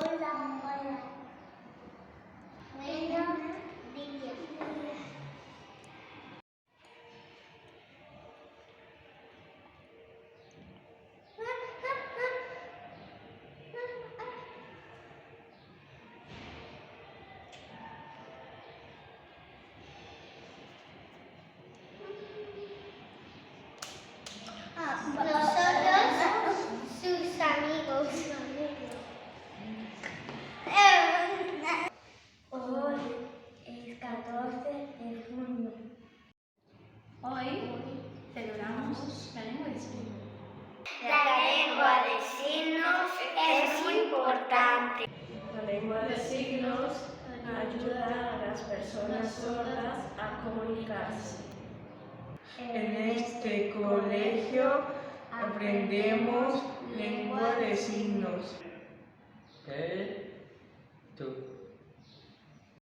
Hola, hola. Buenos días. Nosotros, sus amigos. Hoy es 14 de junio. Hoy celebramos la lengua de signos. La lengua de signos es importante. La lengua de signos ayuda a las personas sordas a comunicarse. En este colegio aprendemos lengua de signos.